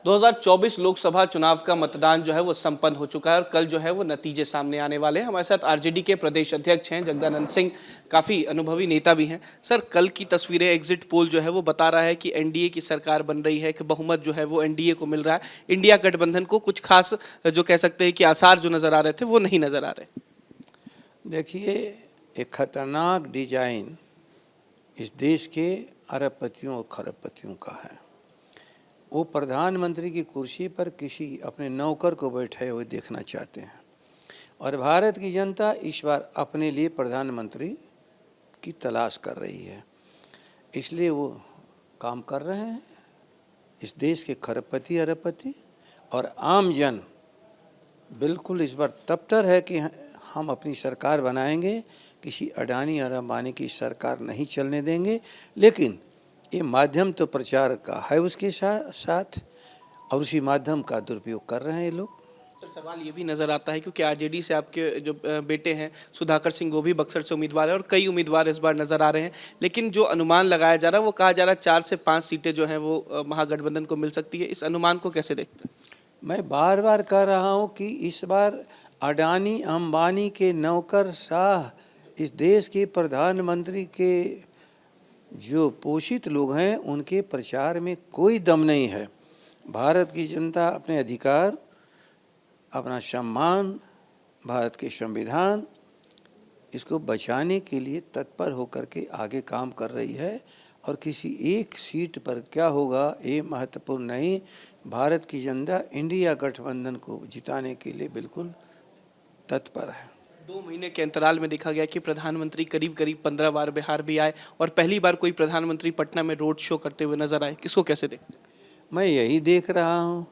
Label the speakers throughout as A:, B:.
A: 2024 लोकसभा चुनाव का मतदान जो है वो संपन्न हो चुका है और कल जो है वो नतीजे सामने आने वाले हैं। हमारे साथ आरजेडी के प्रदेश अध्यक्ष हैं जगदानंद सिंह, काफी अनुभवी नेता भी हैं। सर, कल की तस्वीरें, एग्जिट पोल जो है वो बता रहा है कि एनडीए की सरकार बन रही है, कि बहुमत जो है वो एनडीए को मिल रहा है। इंडिया गठबंधन को कुछ खास जो कह सकते हैं कि आसार जो नजर आ रहे थे वो नहीं नजर आ रहे।
B: देखिए, एक खतरनाक डिजाइन इस देश के अरबपतियों और खरबपतियों का है। वो प्रधानमंत्री की कुर्सी पर किसी अपने नौकर को बैठे हुए देखना चाहते हैं और भारत की जनता इस बार अपने लिए प्रधानमंत्री की तलाश कर रही है, इसलिए वो काम कर रहे हैं। इस देश के खरबपति अरबपति और आम जन बिल्कुल इस बार तत्पर है कि हम अपनी सरकार बनाएंगे, किसी अडानी और अंबानी की सरकार नहीं चलने देंगे। लेकिन ये माध्यम तो प्रचार का है उसके साथ और उसी माध्यम का दुरुपयोग कर रहे हैं ये लोग।
A: सर, सवाल ये भी नजर आता है क्योंकि आरजेडी से आपके जो बेटे हैं सुधाकर सिंह, वो भी बक्सर से उम्मीदवार है और कई उम्मीदवार इस बार नजर आ रहे हैं। लेकिन जो अनुमान लगाया जा रहा है वो कहा जा रहा है 4 से 5 सीटें जो हैं वो महागठबंधन को मिल सकती है। इस अनुमान को कैसे देखते हैं?
B: मैं बार बार कह रहा हूँ कि इस बार अडानी अंबानी के नौकरशाह इस देश के प्रधानमंत्री के जो पोषित लोग हैं उनके प्रचार में कोई दम नहीं है। भारत की जनता अपने अधिकार, अपना सम्मान, भारत के संविधान, इसको बचाने के लिए तत्पर होकर के आगे काम कर रही है और किसी एक सीट पर क्या होगा ये महत्वपूर्ण नहीं। भारत की जनता इंडिया गठबंधन को जिताने के लिए बिल्कुल तत्पर है।
A: 2 महीने के अंतराल में देखा गया कि प्रधानमंत्री करीब 15 बार बिहार भी आए और पहली बार कोई प्रधानमंत्री पटना में रोड शो करते हुए नजर आए। किसको कैसे देखते हैं?
B: मैं यही देख रहा हूँ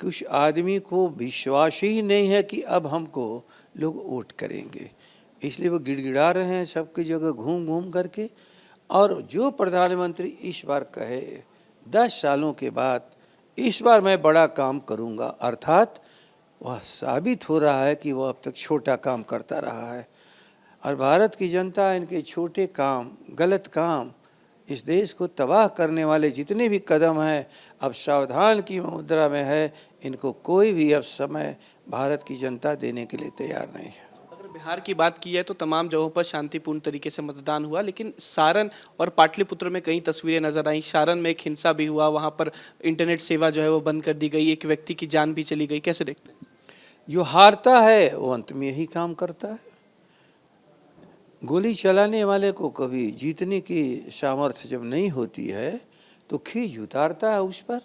B: कि उस आदमी को विश्वास ही नहीं है कि अब हमको लोग वोट करेंगे, इसलिए वो गिड़गिड़ा रहे हैं सबकी जगह घूम घूम करके। और जो प्रधानमंत्री इस बार कहे 10 सालों के बाद इस बार मैं बड़ा काम करूँगा, अर्थात वह साबित हो रहा है कि वह अब तक छोटा काम करता रहा है और भारत की जनता इनके छोटे काम, गलत काम, इस देश को तबाह करने वाले जितने भी कदम हैं अब सावधान की मुद्रा में है। इनको कोई भी अब समय भारत की जनता देने के लिए तैयार नहीं है।
A: अगर बिहार की बात की है तो तमाम जगहों पर शांतिपूर्ण तरीके से मतदान हुआ, लेकिन सारण और पाटलिपुत्र में कई तस्वीरें नजर आई। सारण में एक हिंसा भी हुआ, वहाँ पर इंटरनेट सेवा जो है वो बंद कर दी गई, एक व्यक्ति की जान भी चली गई। कैसे देखते हैं?
B: जो हारता है वो अंत में यही काम करता है। गोली चलाने वाले को कभी जीतने की सामर्थ्य जब नहीं होती है तो खींच उतारता है उस पर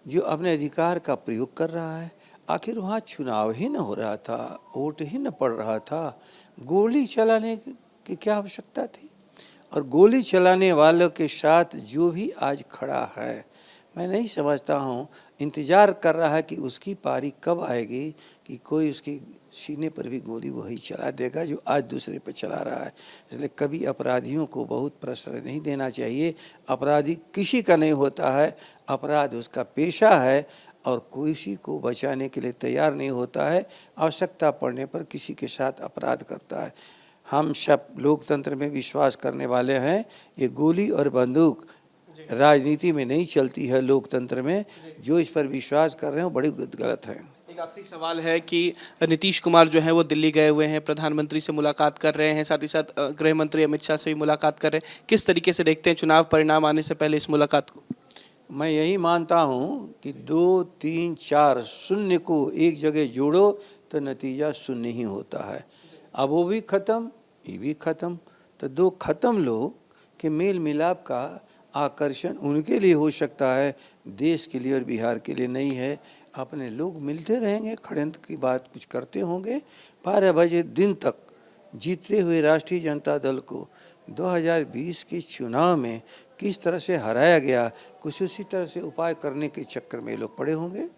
B: जो अपने अधिकार का प्रयोग कर रहा है। आखिर वहाँ चुनाव ही न हो रहा था, वोट ही न पड़ रहा था, गोली चलाने की क्या आवश्यकता थी? और गोली चलाने वालों के साथ जो भी आज खड़ा है, मैं नहीं समझता हूँ, इंतज़ार कर रहा है कि उसकी पारी कब आएगी कि कोई उसकी सीने पर भी गोली वही चला देगा जो आज दूसरे पर चला रहा है। इसलिए कभी अपराधियों को बहुत प्रश्रय नहीं देना चाहिए। अपराधी किसी का नहीं होता है, अपराध उसका पेशा है और किसी को बचाने के लिए तैयार नहीं होता है। आवश्यकता पड़ने पर किसी के साथ अपराध करता है। हम सब लोकतंत्र में विश्वास करने वाले हैं। ये गोली और बंदूक राजनीति में नहीं चलती है, लोकतंत्र में। जो इस पर विश्वास कर रहे हैं वो बड़ी गलत है।
A: एक आखिरी सवाल है कि नीतीश कुमार जो है वो दिल्ली गए हुए हैं, प्रधानमंत्री से मुलाकात कर रहे हैं, साथ ही साथ गृह मंत्री अमित शाह से भी मुलाकात कर रहे हैं। किस तरीके से देखते हैं चुनाव परिणाम आने से पहले इस मुलाकात को?
B: मैं यही मानता हूँ कि 2, 3, 4 शून्य को एक जगह जोड़ो तो नतीजा शून्य ही होता है। अब वो भी ख़त्म, ये भी ख़त्म, तो 2 ख़त्म लोग के मेल मिलाप का आकर्षण उनके लिए हो सकता है, देश के लिए और बिहार के लिए नहीं है। अपने लोग मिलते रहेंगे, षड्यंत्र की बात कुछ करते होंगे। 12 बजे दिन तक जीतते हुए राष्ट्रीय जनता दल को 2020 के चुनाव में किस तरह से हराया गया, कुछ उसी तरह से उपाय करने के चक्कर में लोग पड़े होंगे।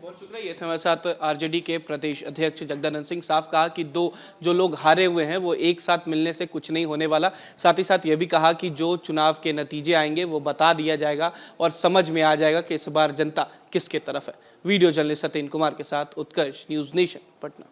A: बहुत शुक्रिया। ये थे हमारे साथ आरजेडी के प्रदेश अध्यक्ष जगदानंद सिंह। साफ कहा कि 2 जो लोग हारे हुए हैं वो एक साथ मिलने से कुछ नहीं होने वाला। साथ ही साथ ये भी कहा कि जो चुनाव के नतीजे आएंगे वो बता दिया जाएगा और समझ में आ जाएगा कि इस बार जनता किसके तरफ है। वीडियो जर्नलिस्ट सत्येंद्र कुमार के साथ उत्कर्ष, न्यूज़ नेशन, पटना।